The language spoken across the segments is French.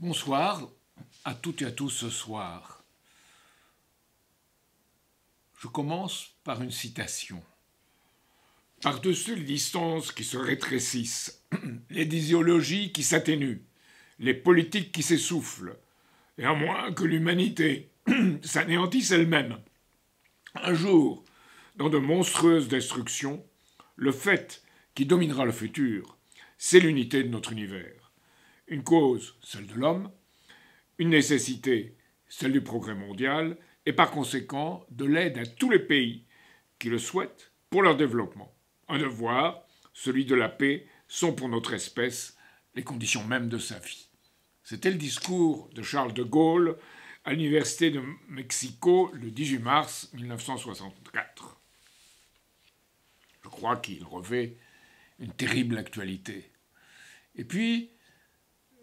Bonsoir à toutes et à tous ce soir. Je commence par une citation. Par-dessus les distances qui se rétrécissent, les idéologies qui s'atténuent, les politiques qui s'essoufflent, et à moins que l'humanité s'anéantisse elle-même, un jour, dans de monstrueuses destructions, le fait qui dominera le futur, c'est l'unité de notre univers. Une cause, celle de l'homme, une nécessité, celle du progrès mondial, et par conséquent de l'aide à tous les pays qui le souhaitent pour leur développement. Un devoir, celui de la paix, sont pour notre espèce les conditions mêmes de sa vie. C'était le discours de Charles de Gaulle à l'Université de Mexico le 18 mars 1964. Je crois qu'il revêt une terrible actualité. Et puis,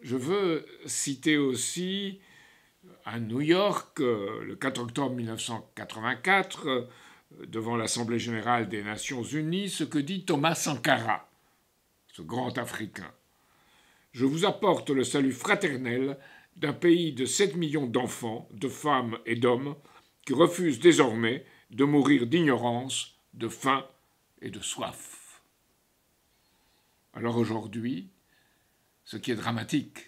je veux citer aussi à New York, le 4 octobre 1984, devant l'Assemblée générale des Nations unies, ce que dit Thomas Sankara, ce grand Africain. Je vous apporte le salut fraternel d'un pays de 7 millions d'enfants, de femmes et d'hommes qui refusent désormais de mourir d'ignorance, de faim et de soif. Alors aujourd'hui, ce qui est dramatique,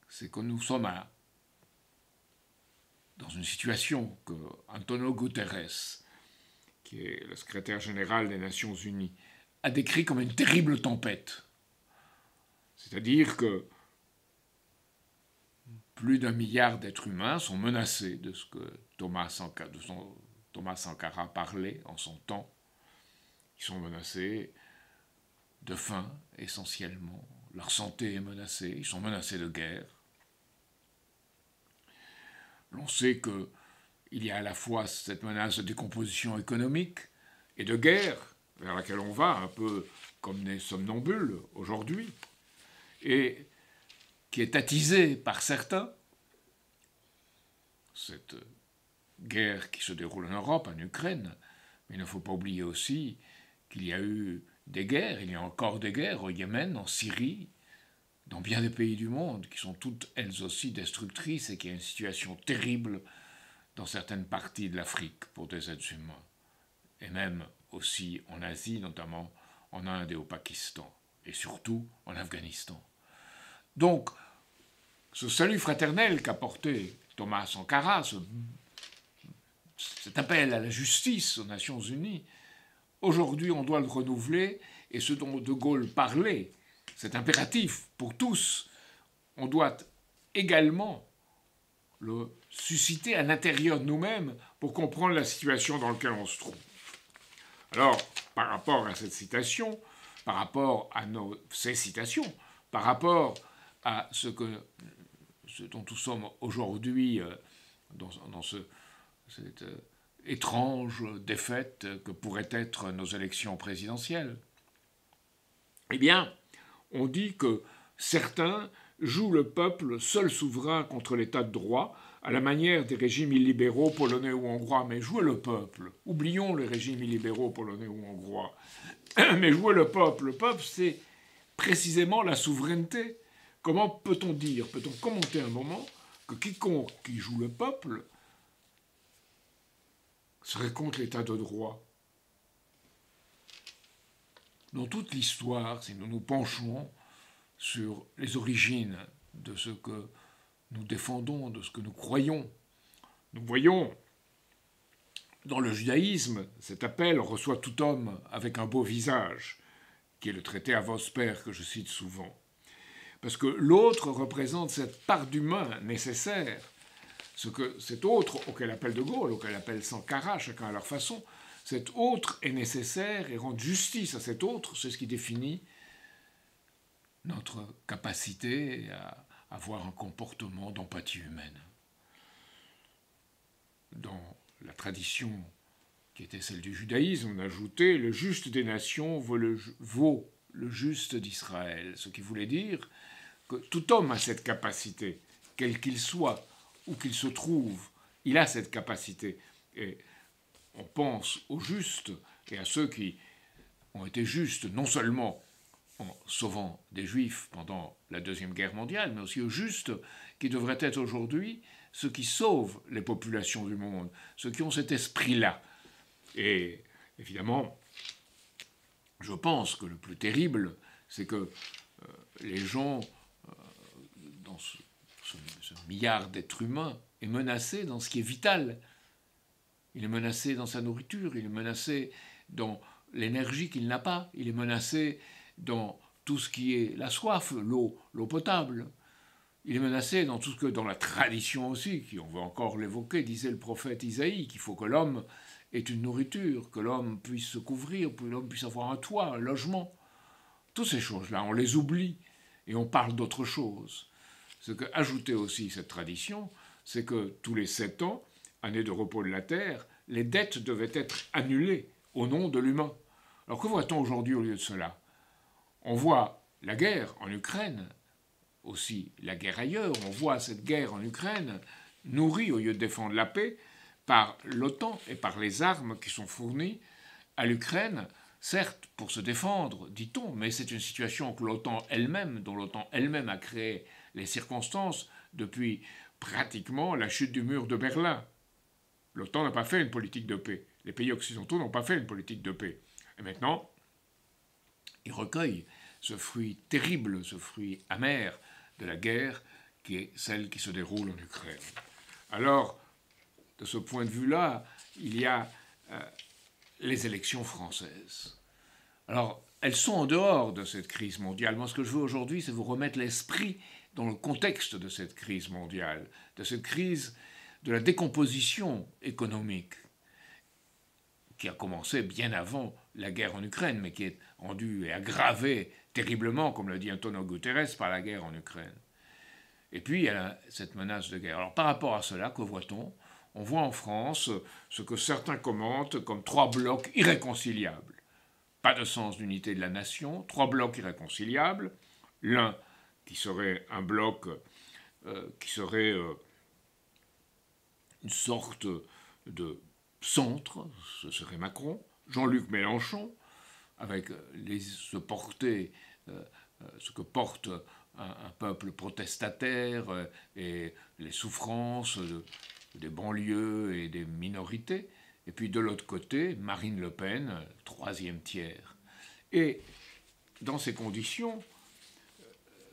c'est que nous sommes dans une situation que Antonio Guterres, qui est le secrétaire général des Nations Unies, a décrit comme une terrible tempête. C'est-à-dire que plus d'1 milliard d'êtres humains sont menacés de ce que Thomas Sankara parlait en son temps. Ils sont menacés de faim, essentiellement. Leur santé est menacée. Ils sont menacés de guerre. L'on sait qu'il y a à la fois cette menace de décomposition économique et de guerre, vers laquelle on va, un peu comme des somnambules aujourd'hui, et qui est attisée par certains. Cette guerre qui se déroule en Europe, en Ukraine, mais il ne faut pas oublier aussi qu'il y a eu des guerres, il y a encore des guerres au Yémen, en Syrie, dans bien des pays du monde, qui sont toutes elles aussi destructrices et qui a une situation terrible dans certaines parties de l'Afrique pour des êtres humains, et même aussi en Asie, notamment en Inde et au Pakistan, et surtout en Afghanistan. Donc, ce salut fraternel qu'a porté Thomas Sankara, cet appel à la justice aux Nations Unies, aujourd'hui on doit le renouveler, et ce dont De Gaulle parlait, cet impératif pour tous, on doit également le susciter à l'intérieur de nous-mêmes pour comprendre la situation dans laquelle on se trouve. Alors, par rapport à cette citation, par rapport à ces citations, par rapport à ce dont nous sommes aujourd'hui dans cette étrange défaite que pourraient être nos élections présidentielles, eh bien, on dit que certains jouent le peuple seul souverain contre l'état de droit, à la manière des régimes illibéraux polonais ou hongrois. Mais jouer le peuple, oublions les régimes illibéraux polonais ou hongrois, mais jouer le peuple, c'est précisément la souveraineté. Comment peut-on dire, peut-on commenter un moment que quiconque qui joue le peuple serait contre l'état de droit? Dans toute l'histoire, si nous nous penchons sur les origines de ce que nous défendons, de ce que nous croyons, nous voyons dans le judaïsme cet appel « reçoit tout homme avec un beau visage », qui est le traité à Vosper que je cite souvent. Parce que l'autre représente cette part d'humain nécessaire, ce que cet autre auquel appelle De Gaulle, auquel appelle Sankara, chacun à leur façon, cet autre est nécessaire et rendre justice à cet autre, c'est ce qui définit notre capacité à avoir un comportement d'empathie humaine. Dans la tradition qui était celle du judaïsme, on ajoutait « le juste des nations vaut le juste d'Israël », ce qui voulait dire que tout homme a cette capacité, quel qu'il soit, où qu'il se trouve, il a cette capacité. Et on pense aux justes et à ceux qui ont été justes, non seulement en sauvant des Juifs pendant la Deuxième Guerre mondiale, mais aussi aux justes, qui devraient être aujourd'hui ceux qui sauvent les populations du monde, ceux qui ont cet esprit-là. Et évidemment, je pense que le plus terrible, c'est que les gens, dans ce milliard d'êtres humains, est menacé dans ce qui est vital. Il est menacé dans sa nourriture, il est menacé dans l'énergie qu'il n'a pas, il est menacé dans tout ce qui est la soif, l'eau potable. Il est menacé dans tout ce que, dans la tradition aussi, qui on va encore l'évoquer, disait le prophète Isaïe, qu'il faut que l'homme ait une nourriture, que l'homme puisse se couvrir, que l'homme puisse avoir un toit, un logement. Toutes ces choses-là, on les oublie et on parle d'autre chose. Ce que ajoutait aussi cette tradition, c'est que tous les 7 ans, année de repos de la terre, les dettes devaient être annulées au nom de l'humain. Alors que voit-on aujourd'hui au lieu de cela? On voit la guerre en Ukraine, aussi la guerre ailleurs, on voit cette guerre en Ukraine nourrie, au lieu de défendre la paix, par l'OTAN et par les armes qui sont fournies à l'Ukraine, certes pour se défendre, dit-on, mais c'est une situation que l'OTAN elle-même, dont l'OTAN elle-même a créé les circonstances depuis pratiquement la chute du mur de Berlin. L'OTAN n'a pas fait une politique de paix. Les pays occidentaux n'ont pas fait une politique de paix. Et maintenant, ils recueillent ce fruit terrible, ce fruit amer de la guerre qui est celle qui se déroule en Ukraine. Alors, de ce point de vue-là, il y a les élections françaises. Alors, elles sont en dehors de cette crise mondiale. Moi, ce que je veux aujourd'hui, c'est vous remettre l'esprit dans le contexte de cette crise mondiale, de cette crise de la décomposition économique qui a commencé bien avant la guerre en Ukraine, mais qui est rendue et aggravée terriblement, comme le dit Antonio Guterres, par la guerre en Ukraine. Et puis, il y a cette menace de guerre. Alors, par rapport à cela, que voit-on? On voit en France ce que certains commentent comme 3 blocs irréconciliables. Pas de sens d'unité de la nation, 3 blocs irréconciliables. L'un qui serait un bloc qui serait une sorte de centre, ce serait Macron, Jean-Luc Mélenchon, avec ce que porte un peuple protestataire et les souffrances des banlieues et des minorités, et puis de l'autre côté, Marine Le Pen, 3e tiers. Et dans ces conditions,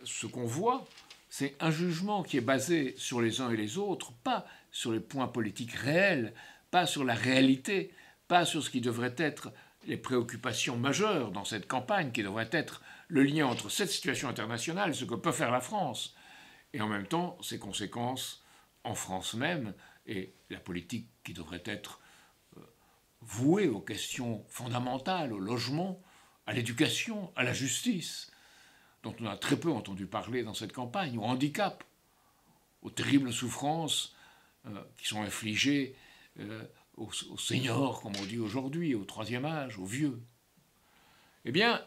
ce qu'on voit, c'est un jugement qui est basé sur les uns et les autres, pas sur les points politiques réels, pas sur la réalité, pas sur ce qui devrait être les préoccupations majeures dans cette campagne, qui devrait être le lien entre cette situation internationale, ce que peut faire la France, et en même temps ses conséquences en France même, et la politique qui devrait être vouée aux questions fondamentales, au logement, à l'éducation, à la justice, dont on a très peu entendu parler dans cette campagne, au handicap, aux terribles souffrances qui sont infligées aux seniors, comme on dit aujourd'hui, au 3e âge, aux vieux. Eh bien,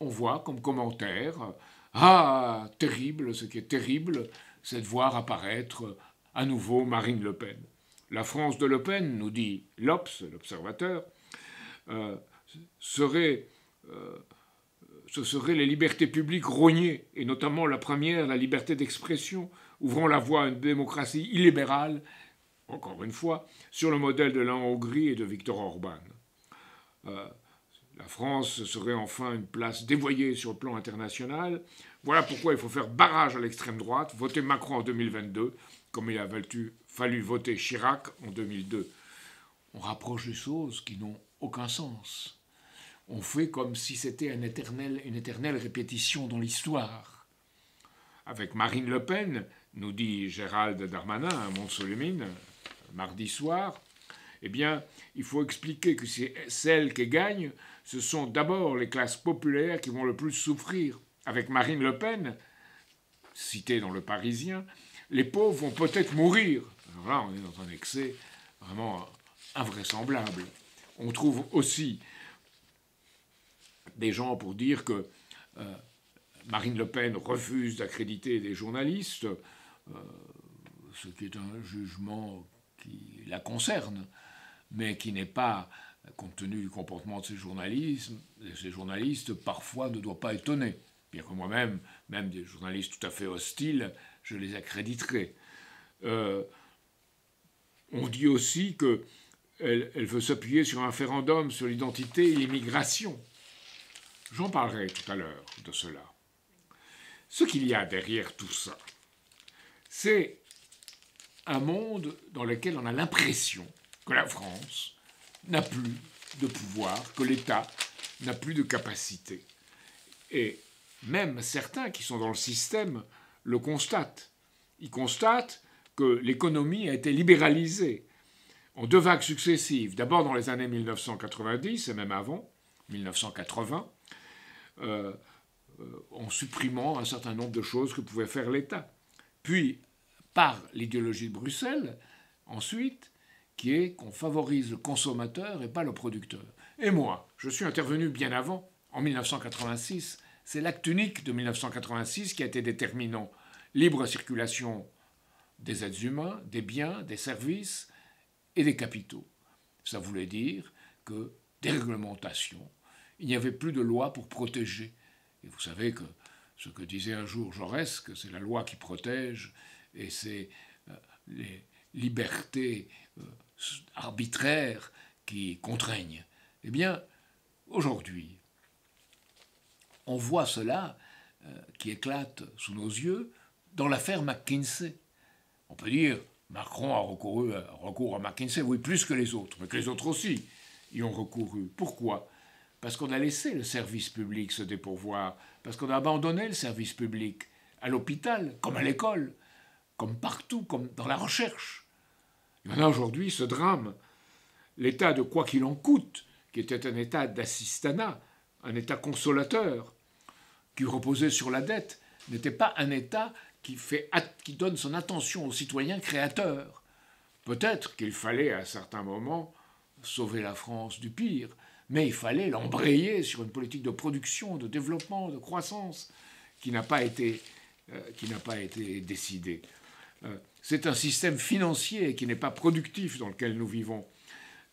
on voit comme commentaire « Ah, terrible, ce qui est terrible, c'est de voir apparaître à nouveau Marine Le Pen. » La France de Le Pen, nous dit l'Obs, l'Observateur, ce seraient les libertés publiques rognées, et notamment la première, la liberté d'expression, ouvrant la voie à une démocratie illibérale, encore une fois, sur le modèle de la Hongrie et de Viktor Orban. La France serait enfin une place dévoyée sur le plan international. Voilà pourquoi il faut faire barrage à l'extrême droite, voter Macron en 2022, comme il a fallu voter Chirac en 2002. On rapproche des choses qui n'ont aucun sens. On fait comme si c'était une éternelle répétition dans l'histoire. Avec Marine Le Pen, nous dit Gérald Darmanin à Mont-Solimine, mardi soir, eh bien, il faut expliquer que c'est celles qui gagnent, ce sont d'abord les classes populaires qui vont le plus souffrir. Avec Marine Le Pen, citée dans Le Parisien, les pauvres vont peut-être mourir. Alors là, on est dans un excès vraiment invraisemblable. On trouve aussi des gens pour dire que Marine Le Pen refuse d'accréditer des journalistes, ce qui est un jugement qui la concerne, mais qui n'est pas compte tenu du comportement de ces journalistes, parfois ne doit pas étonner. Bien que moi-même, même des journalistes tout à fait hostiles, je les accréditerai. On dit aussi qu'elle veut s'appuyer sur un référendum sur l'identité et l'immigration. J'en parlerai tout à l'heure de cela. Ce qu'il y a derrière tout ça, c'est un monde dans lequel on a l'impression que la France n'a plus de pouvoir, que l'État n'a plus de capacité. Et même certains qui sont dans le système le constatent. Ils constatent que l'économie a été libéralisée en 2 vagues successives. D'abord dans les années 1990 et même avant, 1980, en supprimant un certain nombre de choses que pouvait faire l'État. Puis, par l'idéologie de Bruxelles, ensuite, qui est qu'on favorise le consommateur et pas le producteur. Et moi, je suis intervenu bien avant, en 1986. C'est l'acte unique de 1986 qui a été déterminant. Libre circulation des êtres humains, des biens, des services et des capitaux. Ça voulait dire que déréglementation, il n'y avait plus de loi pour protéger. Et vous savez que ce que disait un jour Jaurès, que c'est la loi qui protège et c'est les libertés arbitraires qui contraignent. Eh bien, aujourd'hui, on voit cela qui éclate sous nos yeux dans l'affaire McKinsey. On peut dire Macron a recours à McKinsey, oui, plus que les autres, mais que les autres aussi y ont recouru. Pourquoi ? Parce qu'on a laissé le service public se dépourvoir, parce qu'on a abandonné le service public à l'hôpital, comme à l'école, comme partout, comme dans la recherche. Il y en a aujourd'hui ce drame. L'état de quoi qu'il en coûte, qui était un état d'assistanat, un état consolateur, qui reposait sur la dette, n'était pas un état qui donne son attention aux citoyens créateurs. Peut-être qu'il fallait à un certain moment sauver la France du pire, mais il fallait l'embrayer sur une politique de production, de développement, de croissance, qui n'a pas été décidée. C'est un système financier qui n'est pas productif dans lequel nous vivons.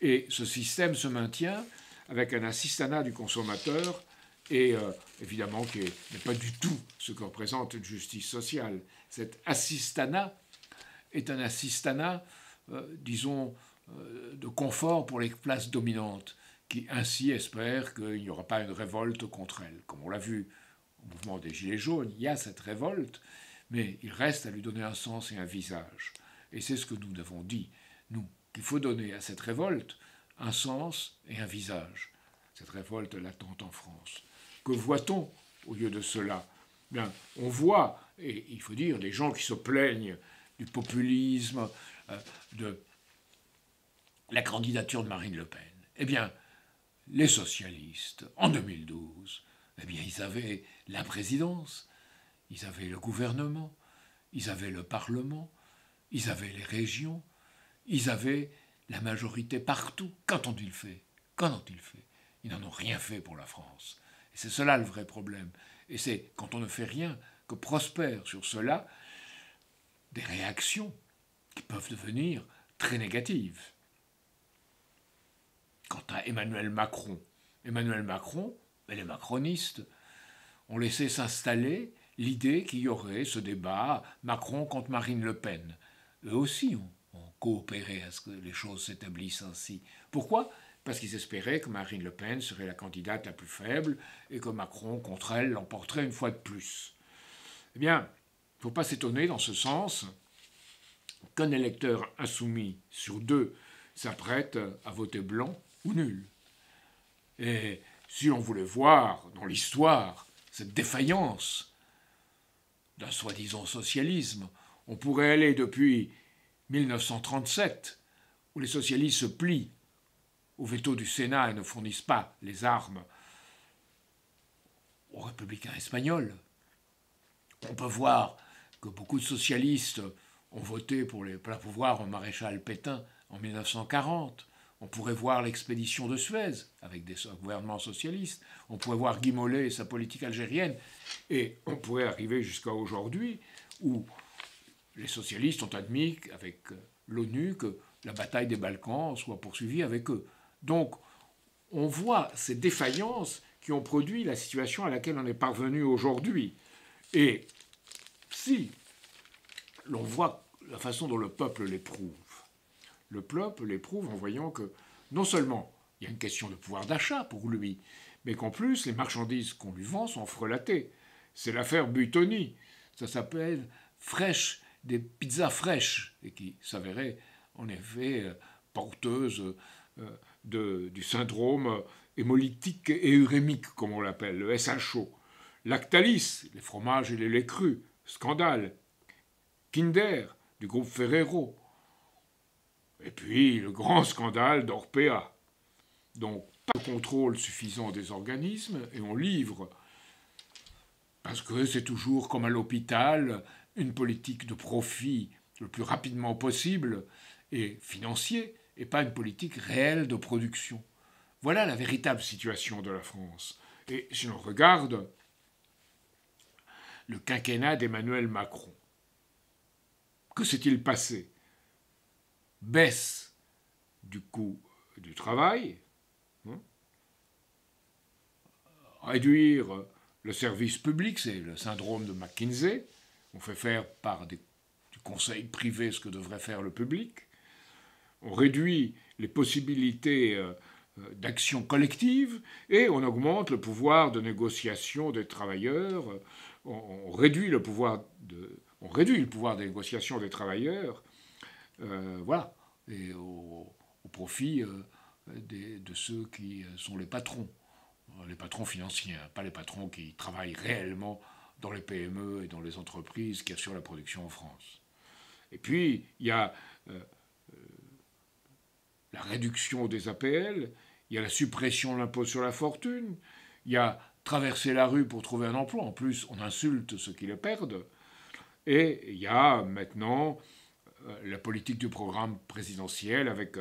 Et ce système se maintient avec un assistanat du consommateur et évidemment qui n'est pas du tout ce que représente une justice sociale. Cet assistanat est un assistanat, disons, de confort pour les classes dominantes, qui ainsi espèrent qu'il n'y aura pas une révolte contre elles. Comme on l'a vu au mouvement des Gilets jaunes, il y a cette révolte, mais il reste à lui donner un sens et un visage. Et c'est ce que nous avons dit, nous, qu'il faut donner à cette révolte un sens et un visage. Cette révolte latente en France. Que voit-on au lieu de cela ? Bien, on voit, et il faut dire, des gens qui se plaignent du populisme, de la candidature de Marine Le Pen. Eh bien, les socialistes, en 2012, eh bien, ils avaient la présidence, ils avaient le gouvernement, ils avaient le Parlement, ils avaient les régions, ils avaient la majorité partout. Quand ont-ils fait ? Quand ont-ils fait ? Ils n'en ont rien fait pour la France. Et c'est cela le vrai problème. Et c'est quand on ne fait rien que prospèrent sur cela des réactions qui peuvent devenir très négatives. Quant à Emmanuel Macron, les macronistes ont laissé s'installer l'idée qu'il y aurait ce débat Macron contre Marine Le Pen. Eux aussi ont coopéré à ce que les choses s'établissent ainsi. Pourquoi ? Parce qu'ils espéraient que Marine Le Pen serait la candidate la plus faible et que Macron, contre elle, l'emporterait une fois de plus. Eh bien, il ne faut pas s'étonner dans ce sens qu'un électeur insoumis sur 2 s'apprête à voter blanc ou nul. Et si on voulait voir dans l'histoire cette défaillance d'un soi-disant socialisme, on pourrait aller depuis 1937, où les socialistes se plient au veto du Sénat et ne fournissent pas les armes aux républicains espagnols. On peut voir que beaucoup de socialistes ont voté pour le pouvoir au maréchal Pétain en 1940. On pourrait voir l'expédition de Suez avec des gouvernements socialistes. On pourrait voir Guy Mollet et sa politique algérienne. Et on pourrait arriver jusqu'à aujourd'hui où les socialistes ont admis avec l'ONU que la bataille des Balkans soit poursuivie avec eux. Donc on voit ces défaillances qui ont produit la situation à laquelle on est parvenu aujourd'hui. Et si l'on voit la façon dont le peuple l'éprouve, le peuple l'éprouve en voyant que non seulement il y a une question de pouvoir d'achat pour lui, mais qu'en plus les marchandises qu'on lui vend sont frelatées. C'est l'affaire Buitoni. Ça s'appelle fraîche, des pizzas fraîches, et qui s'avérait en effet porteuse du syndrome hémolytique et urémique, comme on l'appelle, le SHO. Lactalis, les fromages et les laits crus, scandale. Kinder, du groupe Ferrero. Et puis le grand scandale d'Orpea. Donc pas de contrôle suffisant des organismes et on livre, parce que c'est toujours comme à l'hôpital, une politique de profit le plus rapidement possible et financier, et pas une politique réelle de production. Voilà la véritable situation de la France. Et si l'on regarde le quinquennat d'Emmanuel Macron, que s'est-il passé? Baisse du coût du travail, réduire le service public, c'est le syndrome de McKinsey, on fait faire par du conseil privé ce que devrait faire le public, on réduit les possibilités d'action collective et on augmente le pouvoir de négociation des travailleurs, on réduit le pouvoir de négociation des travailleurs, voilà, et au profit de ceux qui sont les patrons financiers, pas les patrons qui travaillent réellement dans les PME et dans les entreprises qui assurent la production en France. Et puis, il y a la réduction des APL, il y a la suppression de l'impôt sur la fortune, il y a traverser la rue pour trouver un emploi, en plus on insulte ceux qui le perdent, et il y a maintenant la politique du programme présidentiel avec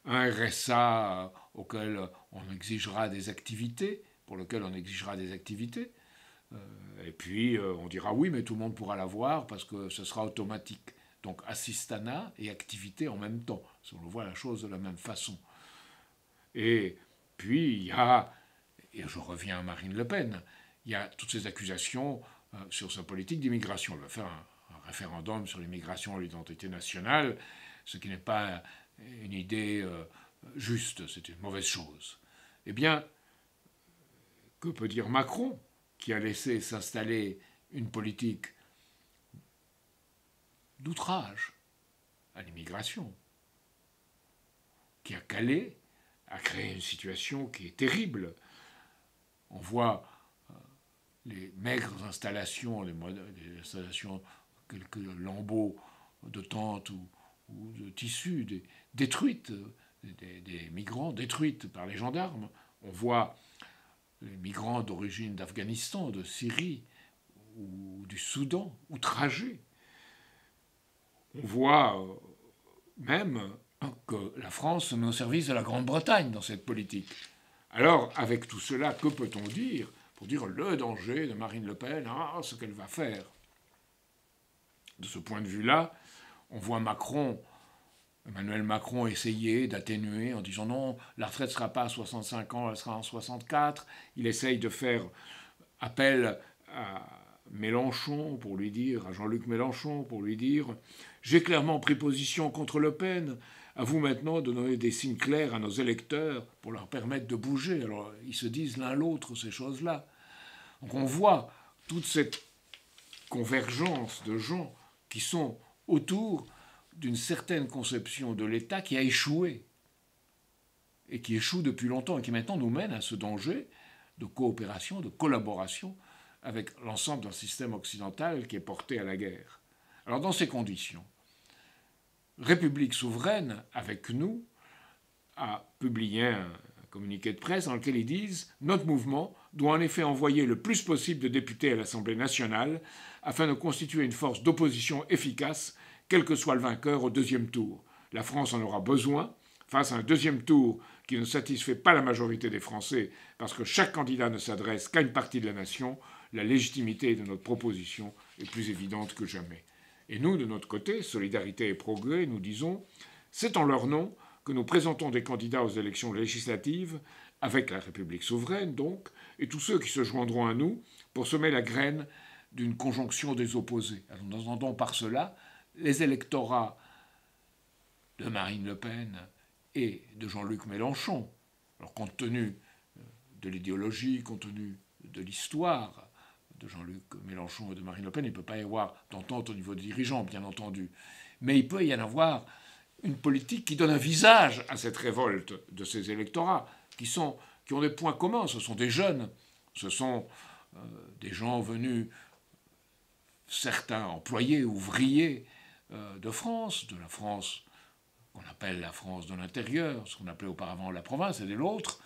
un RSA auquel on exigera des activités, pour lequel on exigera des activités, et puis on dira oui, mais tout le monde pourra l'avoir parce que ce sera automatique. Donc assistanat et activité en même temps, si on le voit la chose de la même façon. Et puis il y a, et je reviens à Marine Le Pen, il y a toutes ces accusations sur sa politique d'immigration. Elle va faire un référendum sur l'immigration et l'identité nationale, ce qui n'est pas une idée juste, c'est une mauvaise chose. Eh bien, que peut dire Macron, qui a laissé s'installer une politique d'outrage à l'immigration, qui a calé, a créé une situation qui est terrible. On voit les maigres installations, les installations, quelques lambeaux de tentes ou de tissus détruites, des migrants détruites par les gendarmes. On voit les migrants d'origine d'Afghanistan, de Syrie ou du Soudan, outragés. On voit même que la France se met au service de la Grande-Bretagne dans cette politique. Alors, avec tout cela, que peut-on dire pour dire le danger de Marine Le Pen, ce qu'elle va faire? De ce point de vue-là, on voit Emmanuel Macron essayer d'atténuer en disant non, la retraite ne sera pas à 65 ans, elle sera en 64. Il essaye de faire appel à Mélenchon pour lui dire, à Jean-Luc Mélenchon pour lui dire « J'ai clairement pris position contre Le Pen, à vous maintenant de donner des signes clairs à nos électeurs pour leur permettre de bouger. » Alors ils se disent l'un l'autre ces choses-là. Donc on voit toute cette convergence de gens qui sont autour d'une certaine conception de l'État qui a échoué et qui échoue depuis longtemps et qui maintenant nous mène à ce danger de coopération, de collaboration avec l'ensemble d'un système occidental qui est porté à la guerre. Alors dans ces conditions, République souveraine, avec nous, a publié un communiqué de presse dans lequel ils disent « Notre mouvement doit en effet envoyer le plus possible de députés à l'Assemblée nationale afin de constituer une force d'opposition efficace, quel que soit le vainqueur au deuxième tour. La France en aura besoin. Face à un deuxième tour qui ne satisfait pas la majorité des Français parce que chaque candidat ne s'adresse qu'à une partie de la nation, la légitimité de notre proposition est plus évidente que jamais. » Et nous, de notre côté, Solidarité et Progrès, nous disons « C'est en leur nom que nous présentons des candidats aux élections législatives avec la République souveraine donc, et tous ceux qui se joindront à nous pour semer la graine d'une conjonction des opposés. Alors, nous entendons par cela les électorats de Marine Le Pen et de Jean-Luc Mélenchon. Alors, compte tenu de l'idéologie, compte tenu de l'histoire de Jean-Luc Mélenchon et de Marine Le Pen, il ne peut pas y avoir d'entente au niveau des dirigeants, bien entendu. Mais il peut y en avoir une politique qui donne un visage à cette révolte de ces électorats, qui ont des points communs. Ce sont des jeunes, ce sont des gens venus, certains employés, ouvriers de France, de la France qu'on appelle la France de l'intérieur, ce qu'on appelait auparavant la province, et de l'autre,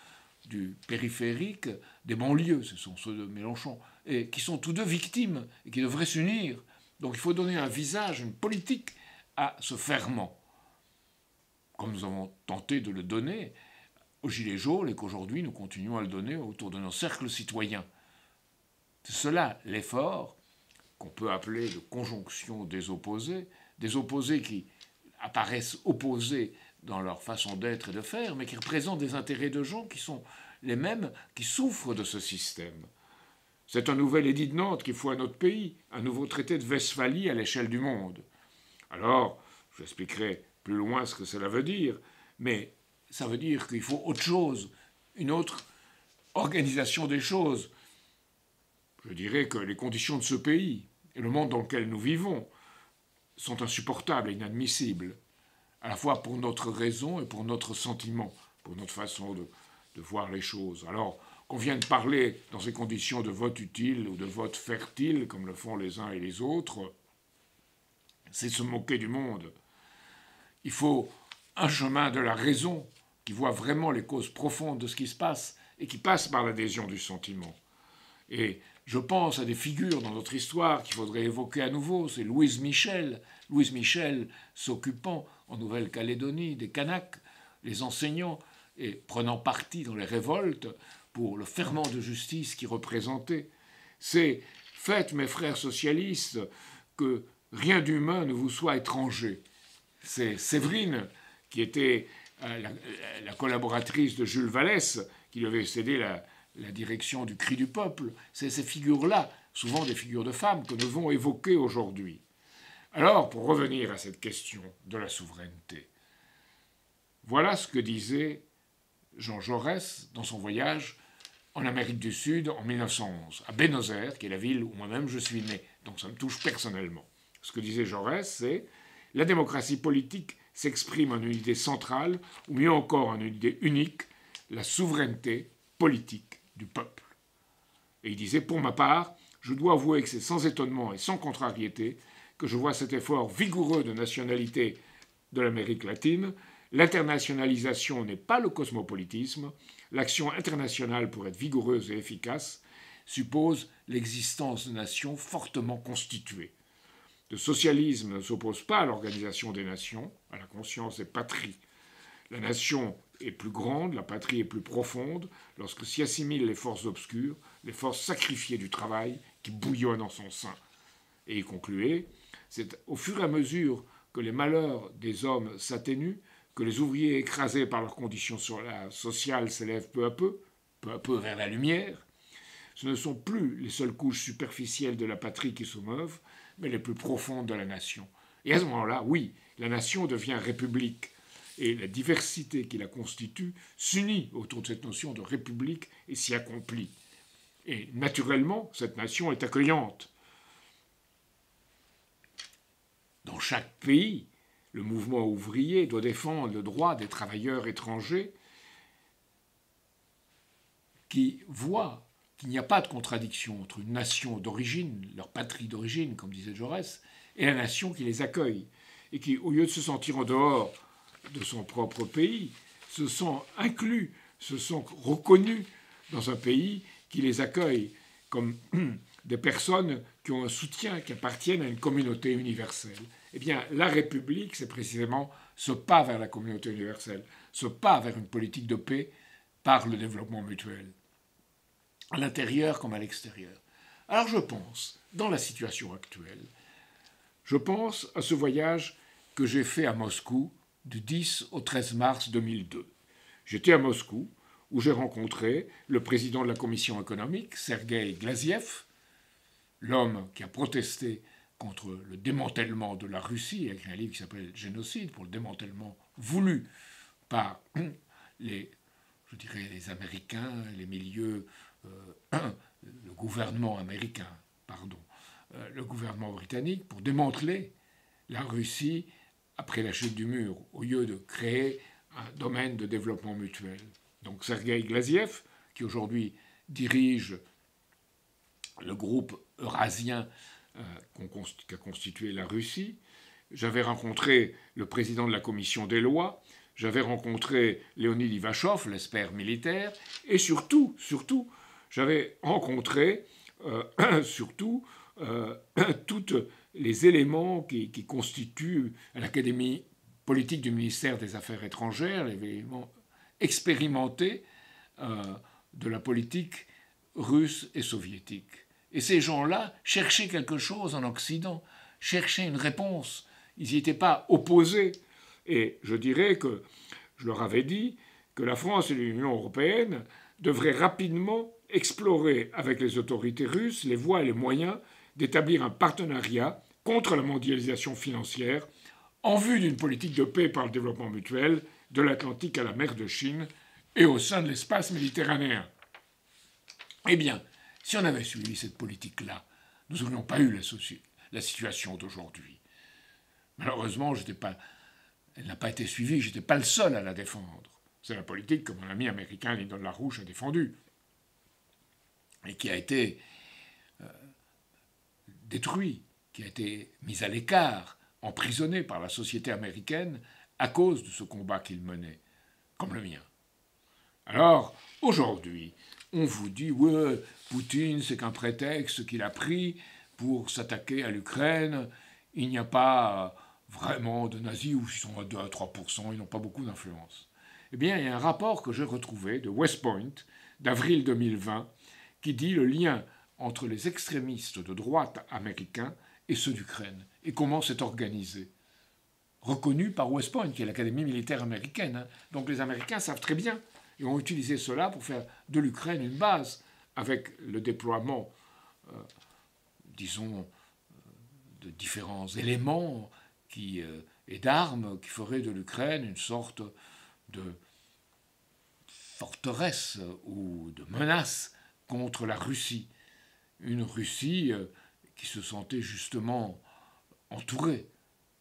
du périphérique, des banlieues, ce sont ceux de Mélenchon, et qui sont tous deux victimes et qui devraient s'unir. Donc il faut donner un visage, une politique à ce ferment, comme nous avons tenté de le donner aux Gilets jaunes et qu'aujourd'hui nous continuons à le donner autour de nos cercles citoyens. C'est cela l'effort qu'on peut appeler de conjonction des opposés qui apparaissent opposés dans leur façon d'être et de faire, mais qui représentent des intérêts de gens qui sont les mêmes qui souffrent de ce système. C'est un nouvel édit de Nantes qu'il faut à notre pays, un nouveau traité de Westphalie à l'échelle du monde. Alors, j'expliquerai plus loin ce que cela veut dire, mais ça veut dire qu'il faut autre chose, une autre organisation des choses. Je dirais que les conditions de ce pays et le monde dans lequel nous vivons sont insupportables et inadmissibles, à la fois pour notre raison et pour notre sentiment, pour notre façon de voir les choses. Alors, qu'on vienne parler dans ces conditions de vote utile ou de vote fertile, comme le font les uns et les autres, c'est se moquer du monde. Il faut un chemin de la raison qui voit vraiment les causes profondes de ce qui se passe et qui passe par l'adhésion du sentiment. Et je pense à des figures dans notre histoire qu'il faudrait évoquer à nouveau. C'est Louise Michel. Louise Michel s'occupant en Nouvelle-Calédonie des Kanaks, les enseignants, et prenant parti dans les révoltes pour le ferment de justice qui représentait. C'est « Faites, mes frères socialistes, que rien d'humain ne vous soit étranger ». C'est Séverine, qui était la collaboratrice de Jules Vallès, qui lui avait cédé la direction du Cri du Peuple. C'est ces figures-là, souvent des figures de femmes, que nous devons évoquer aujourd'hui. Alors, pour revenir à cette question de la souveraineté, voilà ce que disait Jean Jaurès dans son voyage en Amérique du Sud en 1911, à Buenos Aires, qui est la ville où moi-même je suis né. Donc ça me touche personnellement. Ce que disait Jaurès, c'est « La démocratie politique s'exprime en une idée centrale, ou mieux encore en une idée unique, la souveraineté politique du peuple. » Et il disait « Pour ma part, je dois avouer que c'est sans étonnement et sans contrariété que je vois cet effort vigoureux de nationalité de l'Amérique latine. L'internationalisation n'est pas le cosmopolitisme. L'action internationale, pour être vigoureuse et efficace, suppose l'existence de nations fortement constituées. Le socialisme ne s'oppose pas à l'organisation des nations, à la conscience des patries. La nation est plus grande, la patrie est plus profonde, lorsque s'y assimilent les forces obscures, les forces sacrifiées du travail qui bouillonnent en son sein. Et il concluait, c'est au fur et à mesure que les malheurs des hommes s'atténuent, que les ouvriers écrasés par leurs conditions sociales s'élèvent peu à peu vers la lumière. Ce ne sont plus les seules couches superficielles de la patrie qui se meuvent, mais les plus profondes de la nation. Et à ce moment-là, oui, la nation devient république. Et la diversité qui la constitue s'unit autour de cette notion de république et s'y accomplit. Et naturellement, cette nation est accueillante. Dans chaque pays, le mouvement ouvrier doit défendre le droit des travailleurs étrangers qui voient qu'il n'y a pas de contradiction entre une nation d'origine, leur patrie d'origine, comme disait Jaurès, et la nation qui les accueille, et qui, au lieu de se sentir en dehors de son propre pays, se sent inclus, se sent reconnus dans un pays qui les accueille comme des personnes qui ont un soutien, qui appartiennent à une communauté universelle. Eh bien, la République, c'est précisément ce pas vers la communauté universelle, ce pas vers une politique de paix par le développement mutuel, à l'intérieur comme à l'extérieur. Alors je pense, dans la situation actuelle, je pense à ce voyage que j'ai fait à Moscou du 10 au 13 mars 2002. J'étais à Moscou où j'ai rencontré le président de la commission économique, Sergueï Glaziev, l'homme qui a protesté contre le démantèlement de la Russie, avec un livre qui s'appelle Génocide, pour le démantèlement voulu par les Américains, les milieux, le gouvernement américain, pardon, le gouvernement britannique, pour démanteler la Russie après la chute du mur, au lieu de créer un domaine de développement mutuel. Donc Sergueï Glaziev, qui aujourd'hui dirige le groupe eurasien qu'a constitué la Russie. J'avais rencontré le président de la commission des lois, j'avais rencontré Léonid Ivachov, l'expert militaire, et surtout, j'avais rencontré tous les éléments qui constituent l'Académie politique du ministère des Affaires étrangères, les éléments expérimentés de la politique russe et soviétique. Et ces gens-là cherchaient quelque chose en Occident, cherchaient une réponse. Ils n'y étaient pas opposés. Et je dirais que je leur avais dit que la France et l'Union européenne devraient rapidement explorer avec les autorités russes les voies et les moyens d'établir un partenariat contre la mondialisation financière en vue d'une politique de paix par le développement mutuel de l'Atlantique à la mer de Chine et au sein de l'espace méditerranéen. Eh bien, si on avait suivi cette politique-là, nous n'aurions pas eu la situation d'aujourd'hui. Malheureusement, elle n'a pas été suivie, je n'étais pas le seul à la défendre. C'est la politique que mon ami américain Lyndon LaRouche a défendue et qui a été détruit, qui a été mis à l'écart, emprisonné par la société américaine à cause de ce combat qu'il menait, comme le mien. Alors, aujourd'hui, on vous dit « ouais, Poutine, c'est qu'un prétexte qu'il a pris pour s'attaquer à l'Ukraine. Il n'y a pas vraiment de nazis, ou ils sont à 2 à 3%, ils n'ont pas beaucoup d'influence. » Eh bien, il y a un rapport que j'ai retrouvé de West Point, d'avril 2020, qui dit le lien entre les extrémistes de droite américains et ceux d'Ukraine, et comment c'est organisé. Reconnu par West Point, qui est l'académie militaire américaine. Hein. Donc les Américains savent très bien, et ont utilisé cela pour faire de l'Ukraine une base, avec le déploiement, de différents éléments et d'armes qui feraient de l'Ukraine une sorte de forteresse ou de menace contre la Russie. Une Russie qui se sentait justement entourée.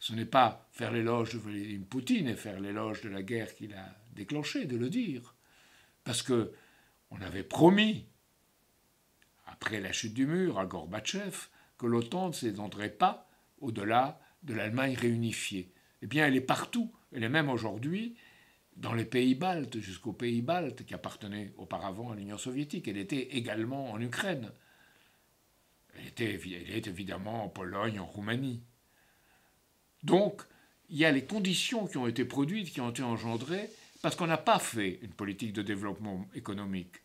Ce n'est pas faire l'éloge de Vladimir Poutine et faire l'éloge de la guerre qu'il a déclenchée, de le dire. Parce qu'on avait promis, après la chute du mur à Gorbatchev, que l'OTAN ne s'étendrait pas au-delà de l'Allemagne réunifiée. Eh bien, elle est partout. Elle est même aujourd'hui dans les pays baltes, jusqu'aux pays baltes qui appartenaient auparavant à l'Union soviétique. Elle était également en Ukraine. Elle est évidemment en Pologne, en Roumanie. Donc, il y a les conditions qui ont été produites, qui ont été engendrées, parce qu'on n'a pas fait une politique de développement économique.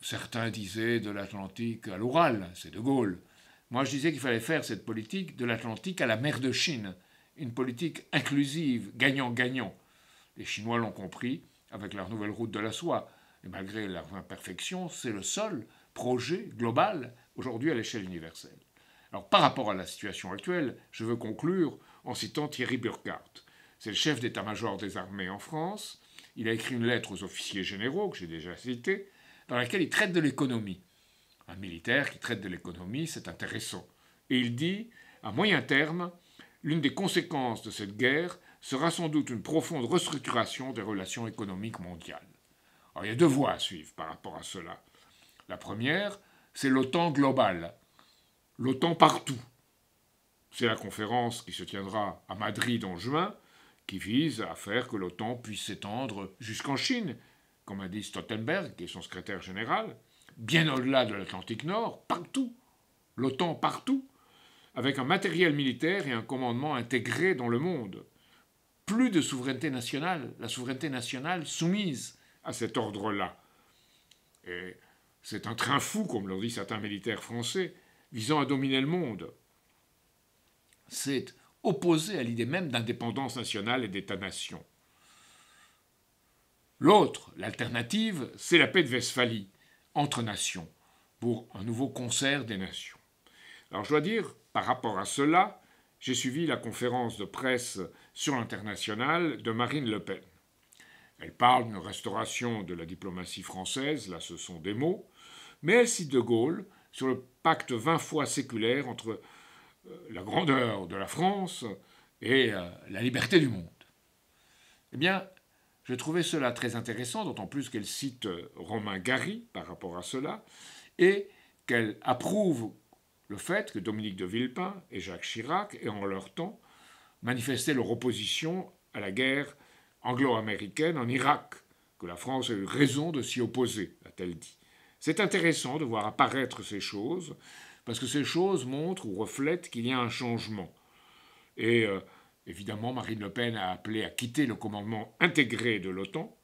Certains disaient de l'Atlantique à l'Oural, c'est De Gaulle. Moi, je disais qu'il fallait faire cette politique de l'Atlantique à la mer de Chine, une politique inclusive, gagnant-gagnant. Les Chinois l'ont compris avec leur nouvelle route de la soie. Et malgré leurs imperfections, c'est le seul projet global aujourd'hui à l'échelle universelle. Alors, par rapport à la situation actuelle, je veux conclure en citant Thierry Burkhardt. C'est le chef d'état-major des armées en France. Il a écrit une lettre aux officiers généraux, que j'ai déjà citée, dans laquelle il traite de l'économie. Un militaire qui traite de l'économie, c'est intéressant. Et il dit, à moyen terme, l'une des conséquences de cette guerre sera sans doute une profonde restructuration des relations économiques mondiales. Alors, il y a deux voies à suivre par rapport à cela. La première, c'est l'OTAN globale. L'OTAN partout. C'est la conférence qui se tiendra à Madrid en juin, qui vise à faire que l'OTAN puisse s'étendre jusqu'en Chine, comme a dit Stoltenberg, qui est son secrétaire général, bien au-delà de l'Atlantique Nord, partout. L'OTAN partout, avec un matériel militaire et un commandement intégré dans le monde. Plus de souveraineté nationale, la souveraineté nationale soumise à cet ordre-là. Et c'est un train fou, comme l'ont dit certains militaires français, visant à dominer le monde. C'est opposé à l'idée même d'indépendance nationale et d'État-nation. L'autre, l'alternative, c'est la paix de Westphalie, entre nations, pour un nouveau concert des nations. Alors je dois dire, par rapport à cela, j'ai suivi la conférence de presse sur l'international de Marine Le Pen. Elle parle d'une restauration de la diplomatie française, là ce sont des mots, mais elle cite De Gaulle sur le pacte 20 fois séculaire entre la grandeur de la France et la liberté du monde. Eh bien, je trouvais cela très intéressant, d'autant plus qu'elle cite Romain Gary par rapport à cela, et qu'elle approuve le fait que Dominique de Villepin et Jacques Chirac aient en leur temps manifesté leur opposition à la guerre anglo-américaine en Irak, que la France a eu raison de s'y opposer, a-t-elle dit. C'est intéressant de voir apparaître ces choses, parce que ces choses montrent ou reflètent qu'il y a un changement. Et évidemment, Marine Le Pen a appelé à quitter le commandement intégré de l'OTAN.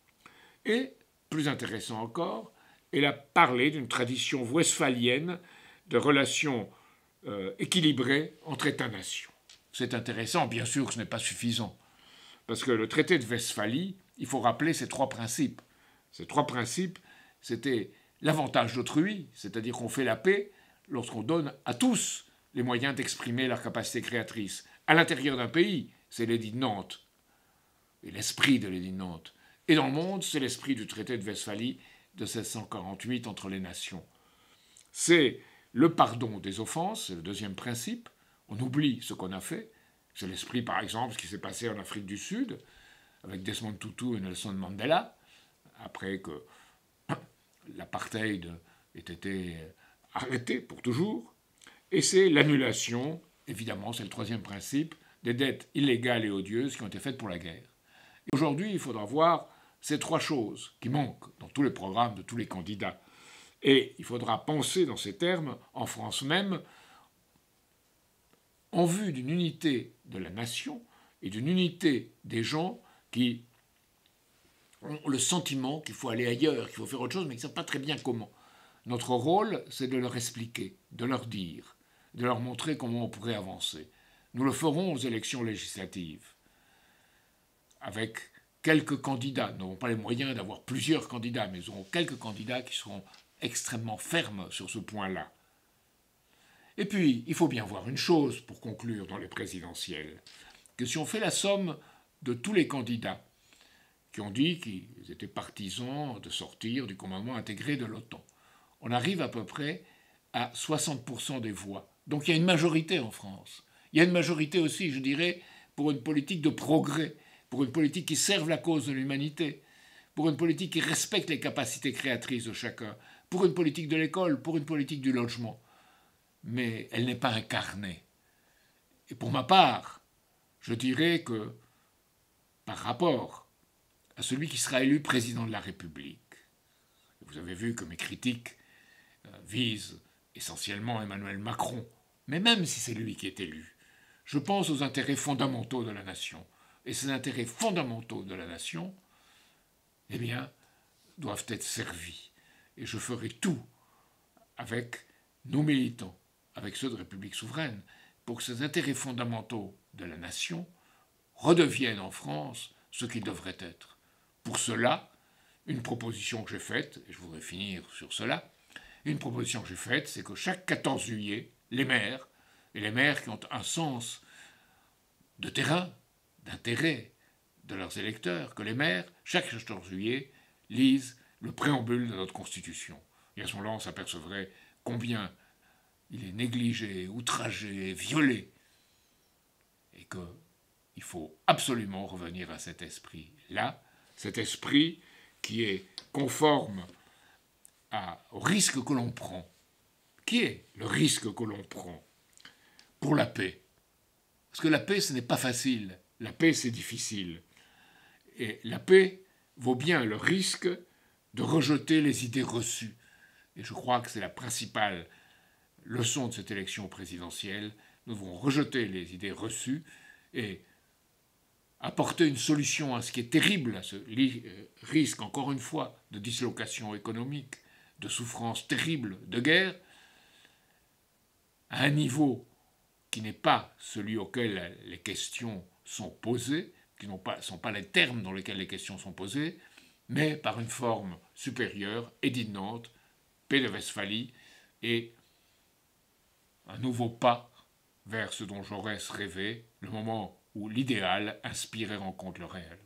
Et, plus intéressant encore, elle a parlé d'une tradition westphalienne de relations équilibrées entre États-nations. C'est intéressant, bien sûr que ce n'est pas suffisant. Parce que le traité de Westphalie, il faut rappeler ces trois principes. Ces trois principes, c'était l'avantage d'autrui, c'est-à-dire qu'on fait la paix lorsqu'on donne à tous les moyens d'exprimer leur capacité créatrice. À l'intérieur d'un pays, c'est l'édit de Nantes, et l'esprit de l'édit de Nantes. Et dans le monde, c'est l'esprit du traité de Westphalie de 1648 entre les nations. C'est le pardon des offenses, c'est le deuxième principe. On oublie ce qu'on a fait. C'est l'esprit, par exemple, ce qui s'est passé en Afrique du Sud, avec Desmond Tutu et Nelson Mandela, après que l'apartheid ait été arrêté pour toujours. Et c'est l'annulation, évidemment, c'est le troisième principe, des dettes illégales et odieuses qui ont été faites pour la guerre. Et aujourd'hui, il faudra voir ces trois choses qui manquent dans tous les programmes de tous les candidats. Et il faudra penser dans ces termes, en France même, en vue d'une unité de la nation et d'une unité des gens qui ont le sentiment qu'il faut aller ailleurs, qu'il faut faire autre chose, mais qui ne savent pas très bien comment. Notre rôle, c'est de leur expliquer, de leur dire, de leur montrer comment on pourrait avancer. Nous le ferons aux élections législatives, avec quelques candidats. Nous n'aurons pas les moyens d'avoir plusieurs candidats, mais nous aurons quelques candidats qui seront extrêmement fermes sur ce point-là. Et puis, il faut bien voir une chose pour conclure dans les présidentielles, que si on fait la somme de tous les candidats qui ont dit qu'ils étaient partisans de sortir du commandement intégré de l'OTAN, on arrive à peu près à 60% des voix. Donc il y a une majorité en France. Il y a une majorité aussi, je dirais, pour une politique de progrès, pour une politique qui serve la cause de l'humanité, pour une politique qui respecte les capacités créatrices de chacun, pour une politique de l'école, pour une politique du logement. Mais elle n'est pas incarnée. Et pour ma part, je dirais que, par rapport à celui qui sera élu président de la République, vous avez vu que mes critiques visent essentiellement Emmanuel Macron, mais même si c'est lui qui est élu, je pense aux intérêts fondamentaux de la nation. Et ces intérêts fondamentaux de la nation, eh bien, doivent être servis. Et je ferai tout avec nos militants, avec ceux de République souveraine, pour que ces intérêts fondamentaux de la nation redeviennent en France ce qu'ils devraient être. Pour cela, une proposition que j'ai faite, et je voudrais finir sur cela, une proposition que j'ai faite, c'est que chaque 14 juillet, les maires, et les maires qui ont un sens de terrain, d'intérêt de leurs électeurs, que les maires, chaque 14 juillet, lisent le préambule de notre Constitution. Et à ce moment-là, on s'apercevrait combien il est négligé, outragé, violé, et qu'il faut absolument revenir à cet esprit-là, cet esprit qui est conforme au risque que l'on prend. Qui est le risque que l'on prend pour la paix? Parce que la paix, ce n'est pas facile. La paix, c'est difficile. Et la paix vaut bien le risque de rejeter les idées reçues. Et je crois que c'est la principale leçon de cette élection présidentielle. Nous devons rejeter les idées reçues et apporter une solution à ce qui est terrible, à ce risque, encore une fois, de dislocation économique, de souffrance terrible, de guerre, à un niveau qui n'est pas celui auquel les questions sont posées, qui ne sont pas les termes dans lesquels les questions sont posées, mais par une forme supérieure, Édit de Nantes, paix de Westphalie, et un nouveau pas vers ce dont Jaurès rêvait, le moment où l'idéal inspire et rencontre le réel.